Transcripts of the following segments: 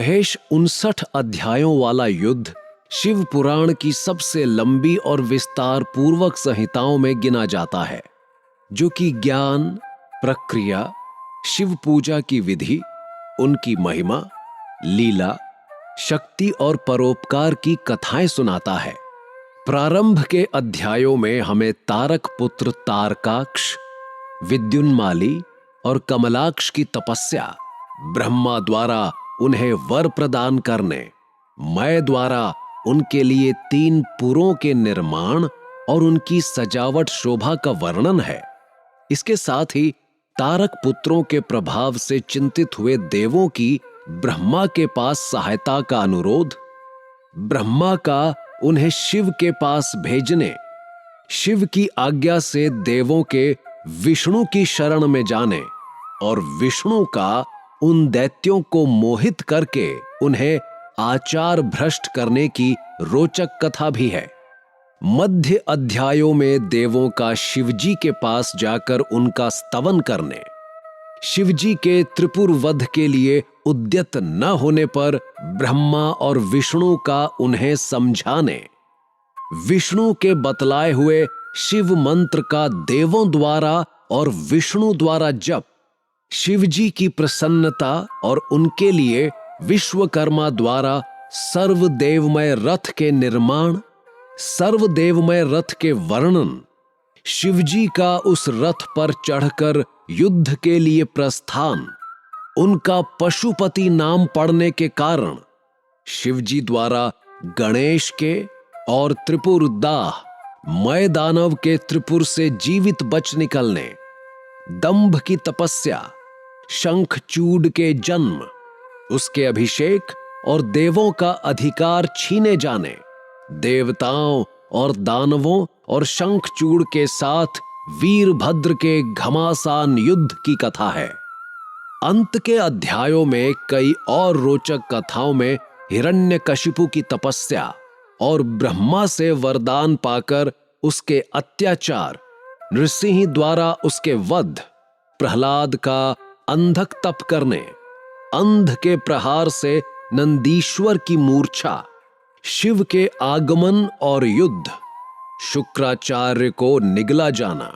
महेश 59 अध्यायों वाला युद्ध शिव पुराण की सबसे लंबी और विस्तार पूर्वक संहिताओं में गिना जाता है, जो कि ज्ञान, प्रक्रिया, शिव पूजा की विधि, उनकी महिमा, लीला, शक्ति और परोपकार की कथाएं सुनाता है। प्रारंभ के अध्यायों में हमें तारक पुत्र तारकाक्ष, विद्युन्माली और कमलाक्ष की तपस्या, ब्रह्मा द्वारा उन्हें वर प्रदान करने, मय द्वारा उनके लिए 3 पुरों के निर्माण और उनकी सजावट शोभा का वर्णन है। इसके साथ ही तारक पुत्रों के प्रभाव से चिंतित हुए देवों की ब्रह्मा के पास सहायता का अनुरोध, ब्रह्मा का उन्हें शिव के पास भेजने, शिव की आज्ञा से देवों के विष्णु की शरण में जाने और विष्णु का उन दैत्यों को मोहित करके उन्हें आचार भ्रष्ट करने की रोचक कथा भी है। मध्य अध्यायों में देवों का शिवजी के पास जाकर उनका स्तवन करने, शिवजी के त्रिपुर वध के लिए उद्यत न होने पर ब्रह्मा और विष्णु का उन्हें समझाने, विष्णु के बतलाए हुए शिव मंत्र का देवों द्वारा और विष्णु द्वारा जप, शिवजी की प्रसन्नता और उनके लिए विश्वकर्मा द्वारा सर्वदेवमय रथ के निर्माण, सर्वदेवमय रथ के वर्णन, शिवजी का उस रथ पर चढ़कर युद्ध के लिए प्रस्थान, उनका पशुपति नाम पड़ने के कारण, शिवजी द्वारा गणेश के और त्रिपुरदाह मय दानव के त्रिपुर से जीवित बच निकलने, दंभ की तपस्या, शंखचूड के जन्म, उसके अभिषेक और देवों का अधिकार छीने जाने, देवताओं और दानवों और शंखचूड के साथ वीरभद्र के घमासान युद्ध की कथा है। अंत के अध्यायों में कई और रोचक कथाओं में हिरण्यकशिपु की तपस्या और ब्रह्मा से वरदान पाकर उसके अत्याचार, नृसिंह द्वारा उसके वध, प्रहलाद का अंधक तप करने, अंध के प्रहार से नंदीश्वर की मूर्छा, शिव के आगमन और युद्ध, शुक्राचार्य को निगला जाना,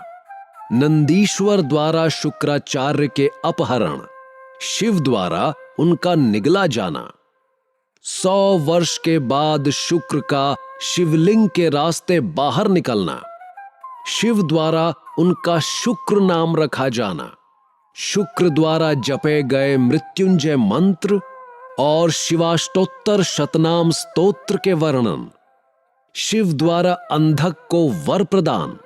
नंदीश्वर द्वारा शुक्राचार्य के अपहरण, शिव द्वारा उनका निगला जाना, 100 वर्ष के बाद शुक्र का शिवलिंग के रास्ते बाहर निकलना, शिव द्वारा उनका शुक्र नाम रखा जाना, शुक्र द्वारा जपे गए मृत्युंजय मंत्र और शिवाष्टोत्तर शतनाम स्तोत्र के वर्णन, शिव द्वारा अंधक को वर प्रदान,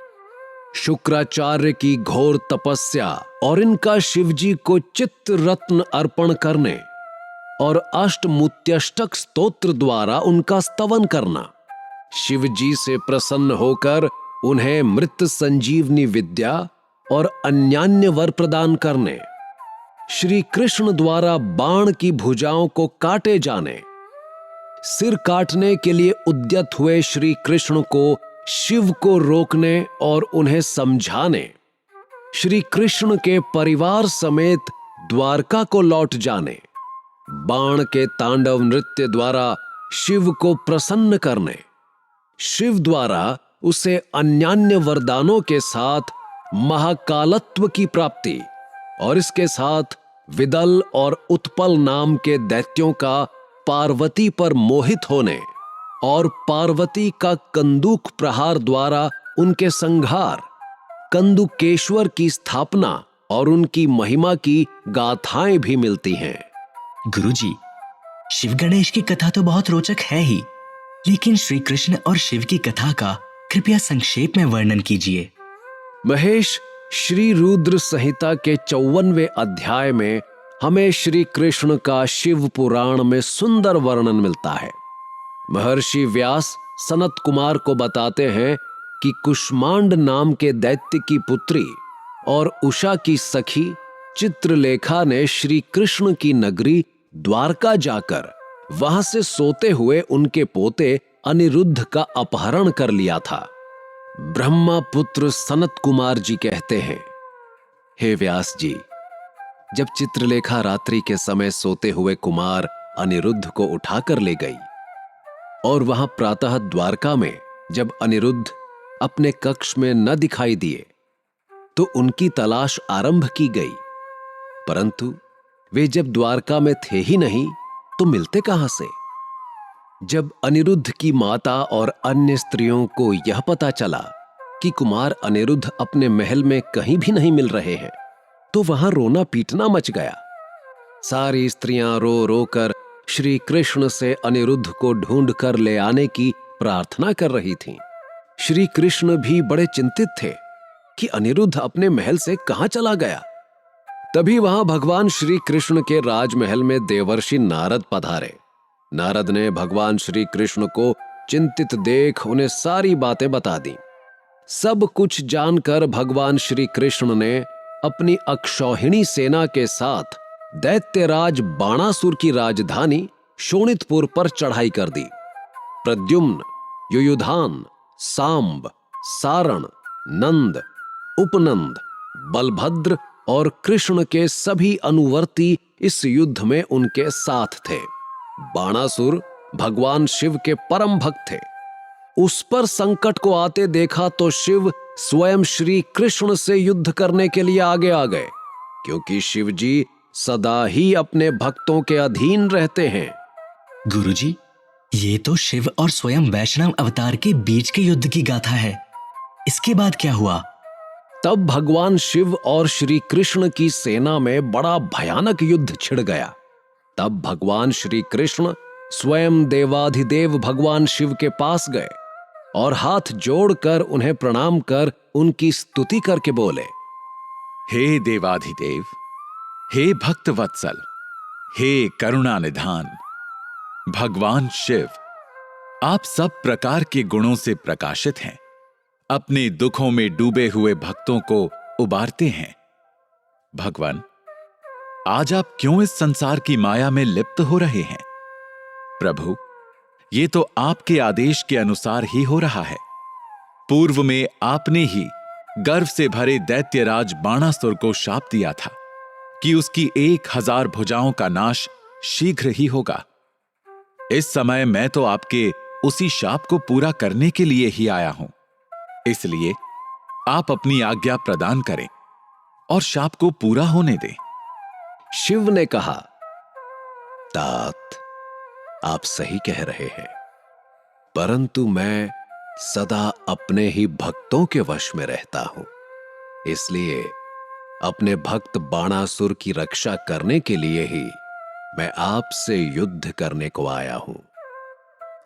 शुक्राचार्य की घोर तपस्या और इनका शिवजी को चित्त रत्न अर्पण करने और अष्टमुत्यष्टक स्तोत्र द्वारा उनका स्तवन करना, शिवजी से प्रसन्न होकर उन्हें मृत संजीवनी विद्या और अन्यान्य वर प्रदान करने, श्री कृष्ण द्वारा बाण की भुजाओं को काटे जाने, सिर काटने के लिए उद्यत हुए श्री कृष्ण को शिव को रोकने और उन्हें समझाने, श्री कृष्ण के परिवार समेत द्वारका को लौट जाने, बाण के तांडव नृत्य द्वारा शिव को प्रसन्न करने, शिव द्वारा उसे अन्यान्य वरदानों के साथ महाकालत्व की प्राप्ति और इसके साथ विदल और उत्पल नाम के दैत्यों का पार्वती पर मोहित होने और पार्वती का कंदूक प्रहार द्वारा उनके संहार, कंदुकेश्वर की स्थापना और उनकी महिमा की गाथाएं भी मिलती हैं। गुरुजी, शिव गणेश की कथा तो बहुत रोचक है ही, लेकिन श्री कृष्ण और शिव की कथा का कृपया संक्षेप में वर्णन कीजिए। महेश, श्री रुद्र संहिता के 54वें अध्याय में हमें श्री कृष्ण का शिव पुराण में सुंदर वर्णन मिलता है। महर्षि व्यास सनत कुमार को बताते हैं कि कुष्मांड नाम के दैत्य की पुत्री और उषा की सखी चित्रलेखा ने श्री कृष्ण की नगरी द्वारका जाकर वहां से सोते हुए उनके पोते अनिरुद्ध का अपहरण कर लिया था। ब्रह्मा पुत्र सनत कुमार जी कहते हैं, हे व्यास जी, जब चित्रलेखा रात्रि के समय सोते हुए कुमार अनिरुद्ध को उठाकर ले गई। और वहां प्रातः द्वारका में जब अनिरुद्ध अपने कक्ष में न दिखाई दिए तो उनकी तलाश आरंभ की गई, परंतु वे जब द्वारका में थे ही नहीं तो मिलते कहां से। जब अनिरुद्ध की माता और अन्य स्त्रियों को यह पता चला कि कुमार अनिरुद्ध अपने महल में कहीं भी नहीं मिल रहे हैं तो वहां रोना पीटना मच गया। सारी स्त्रियां रो रो कर श्री कृष्ण से अनिरुद्ध को ढूंढ कर ले आने की प्रार्थना कर रही थीं। श्री कृष्ण भी बड़े चिंतित थे कि अनिरुद्ध अपने महल से कहां चला गया। तभी वहां भगवान श्री कृष्ण के राजमहल में देवर्षि नारद पधारे। नारद ने भगवान श्री कृष्ण को चिंतित देख उन्हें सारी बातें बता दी। सब कुछ जानकर भगवान श्री कृष्ण ने अपनी अक्षौहिणी सेना के साथ दैत्यराज बाणासुर की राजधानी शोणितपुर पर चढ़ाई कर दी। प्रद्युम्न, युयुधान, सांब, सारण, नंद, उपनंद, बलभद्र और कृष्ण के सभी अनुवर्ती इस युद्ध में उनके साथ थे। बाणासुर भगवान शिव के परम भक्त थे। उस पर संकट को आते देखा तो शिव स्वयं श्री कृष्ण से युद्ध करने के लिए आगे आ गए, क्योंकि शिव जी सदा ही अपने भक्तों के अधीन रहते हैं। गुरुजी, ये तो शिव और स्वयं वैष्णव अवतार के बीच के युद्ध की गाथा है। इसके बाद क्या हुआ? तब भगवान शिव और श्री कृष्ण की सेना में बड़ा भयानक युद्ध छिड़ गया। तब भगवान श्री कृष्ण स्वयं देवाधिदेव भगवान शिव के पास गए और हाथ जोड़कर उन्हें प्रणाम कर उनकी स्तुति करके बोले, हे देवाधिदेव, हे भक्त वत्सल, हे करुणा निधान, भगवान शिव, आप सब प्रकार के गुणों से प्रकाशित हैं। अपने दुखों में डूबे हुए भक्तों को उबारते हैं। भगवान, आज आप क्यों इस संसार की माया में लिप्त हो रहे हैं? प्रभु, ये तो आपके आदेश के अनुसार ही हो रहा है। पूर्व में आपने ही गर्व से भरे दैत्यराज बाणासुर को शाप दिया था कि उसकी 1000 भुजाओं का नाश शीघ्र ही होगा। इस समय मैं तो आपके उसी शाप को पूरा करने के लिए ही आया हूं। इसलिए आप अपनी आज्ञा प्रदान करें और शाप को पूरा होने दें। शिव ने कहा, तात, आप सही कह रहे हैं, परंतु मैं सदा अपने ही भक्तों के वश में रहता हूं। इसलिए अपने भक्त बाणासुर की रक्षा करने के लिए ही मैं आपसे युद्ध करने को आया हूं।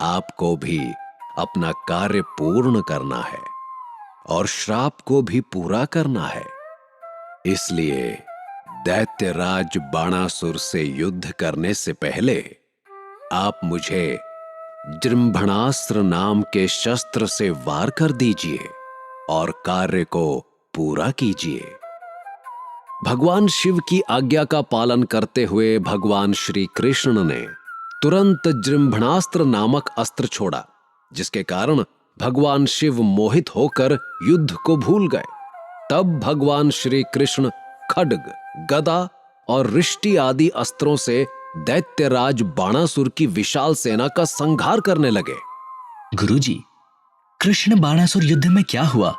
आपको भी अपना कार्य पूर्ण करना है और श्राप को भी पूरा करना है। इसलिए दैत्यराज बाणासुर से युद्ध करने से पहले आप मुझे जृंभणास्त्र नाम के शस्त्र से वार कर दीजिए और कार्य को पूरा कीजिए। भगवान शिव की आज्ञा का पालन करते हुए भगवान श्री कृष्ण ने तुरंत जृंभणास्त्र नामक अस्त्र छोड़ा, जिसके कारण भगवान शिव मोहित होकर युद्ध को भूल गए। तब भगवान श्री कृष्ण खड्ग, गदा और रिष्टि आदि अस्त्रों से दैत्यराज बाणासुर की विशाल सेना का संहार करने लगे। गुरुजी, कृष्ण बाणासुर युद्ध में क्या हुआ?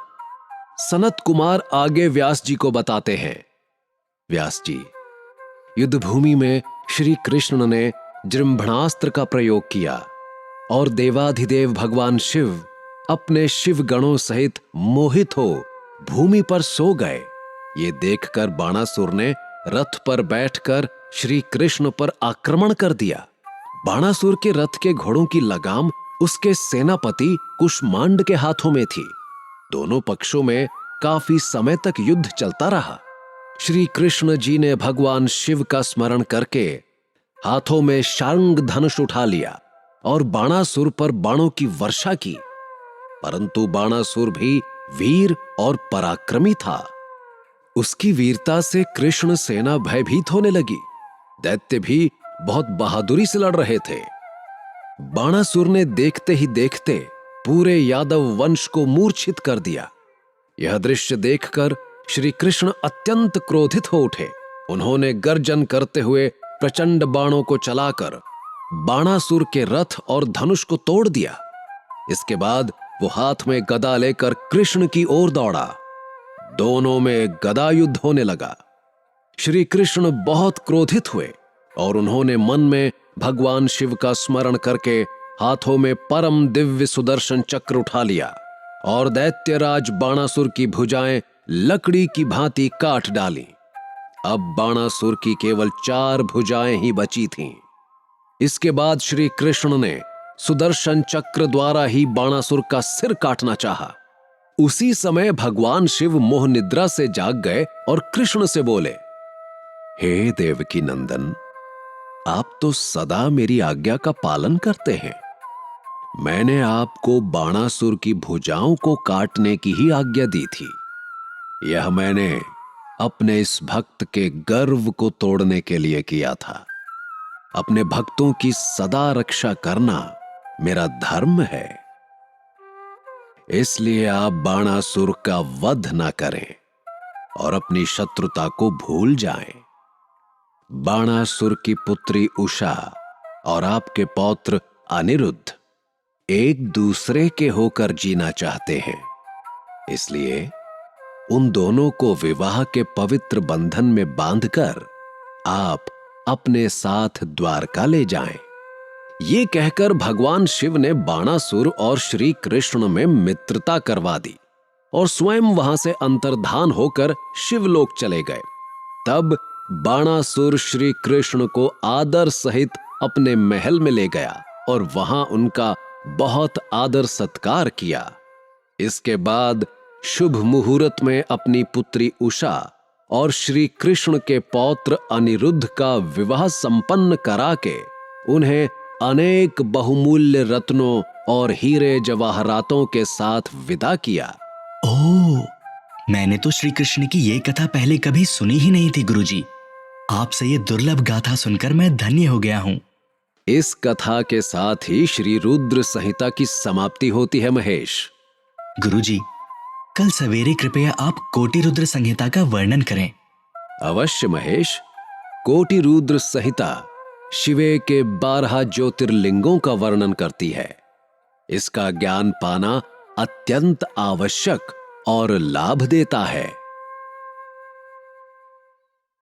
सनत कुमार आगे व्यास जी को बताते हैं। व्यास जी, युद्ध भूमि में श्री कृष्ण ने जृंभणास्त्र का प्रयोग किया और देवाधिदेव भगवान शिव अपने शिव गणों सहित मोहित हो भूमि पर सो गए। ये देखकर बाणासुर ने रथ पर बैठकर श्री कृष्ण पर आक्रमण कर दिया। बाणासुर के रथ के घोड़ों की लगाम उसके सेनापति कुष्मांड के हाथों में थी। दोनों पक्षों में काफी समय तक युद्ध चलता रहा। श्री कृष्ण जी ने भगवान शिव का स्मरण करके हाथों में शार्ंग धनुष उठा लिया और बाणासुर पर बाणों की वर्षा की, परंतु बाणासुर भी वीर और पराक्रमी था। उसकी वीरता से कृष्ण सेना भयभीत होने लगी। दैत्य भी बहुत बहादुरी से लड़ रहे थे। बाणासुर ने देखते ही देखते पूरे यादव वंश को मूर्छित कर दिया। यह दृश्य देखकर श्री कृष्ण अत्यंत क्रोधित हो उठे। उन्होंने गर्जन करते हुए प्रचंड बाणों को चलाकर बाणासुर के रथ और धनुष को तोड़ दिया। इसके बाद वो हाथ में गदा लेकर कृष्ण की ओर दौड़ा। दोनों में गदा युद्ध होने लगा। श्री कृष्ण बहुत क्रोधित हुए और उन्होंने मन में भगवान शिव का स्मरण करके हाथों में परम दिव्य सुदर्शन चक्र उठा लिया और दैत्यराज बाणासुर की भुजाएं लकड़ी की भांति काट डाली। अब बाणासुर की केवल 4 भुजाएं ही बची थीं। इसके बाद श्री कृष्ण ने सुदर्शन चक्र द्वारा ही बाणासुर का सिर काटना चाहा। उसी समय भगवान शिव मोह निद्रा से जाग गए और कृष्ण से बोले, हे देवकी नंदन, आप तो सदा मेरी आज्ञा का पालन करते हैं। मैंने आपको बाणासुर की भुजाओं को काटने की ही आज्ञा दी थी। यह मैंने अपने इस भक्त के गर्व को तोड़ने के लिए किया था। अपने भक्तों की सदा रक्षा करना मेरा धर्म है। इसलिए आप बाणासुर का वध न करें और अपनी शत्रुता को भूल जाएं। बाणासुर की पुत्री उषा और आपके पौत्र अनिरुद्ध एक दूसरे के होकर जीना चाहते हैं। इसलिए उन दोनों को विवाह के पवित्र बंधन में बांधकर आप अपने साथ द्वारका ले जाएं। ये कहकर भगवान शिव ने बाणासुर और श्री कृष्ण में मित्रता करवा दी और स्वयं वहां से अंतर्धान होकर शिवलोक चले गए। तब बाणासुर श्री कृष्ण को आदर सहित अपने महल में ले गया और वहां उनका बहुत आदर सत्कार किया। इसके बाद शुभ मुहूर्त में अपनी पुत्री उषा और श्री कृष्ण के पौत्र अनिरुद्ध का विवाह संपन्न करा के उन्हें अनेक बहुमूल्य रत्नों और हीरे जवाहरातों के साथ विदा किया। ओह, मैंने तो श्री कृष्ण की ये कथा पहले कभी सुनी ही नहीं थी गुरुजी। आपसे ये दुर्लभ गाथा सुनकर मैं धन्य हो गया हूँ। इस कथा के साथ ही श्री रुद्र संहिता की समाप्ति होती है महेश। गुरुजी, कल सवेरे कृपया आप कोटि रुद्र संहिता का वर्णन करें। अवश्य महेश। कोटि रुद्र संहिता शिवे के 12 ज्योतिर्लिंगों का वर्णन करती है। इसका ज्ञान पाना अत्यंत आवश्यक और लाभ देता है।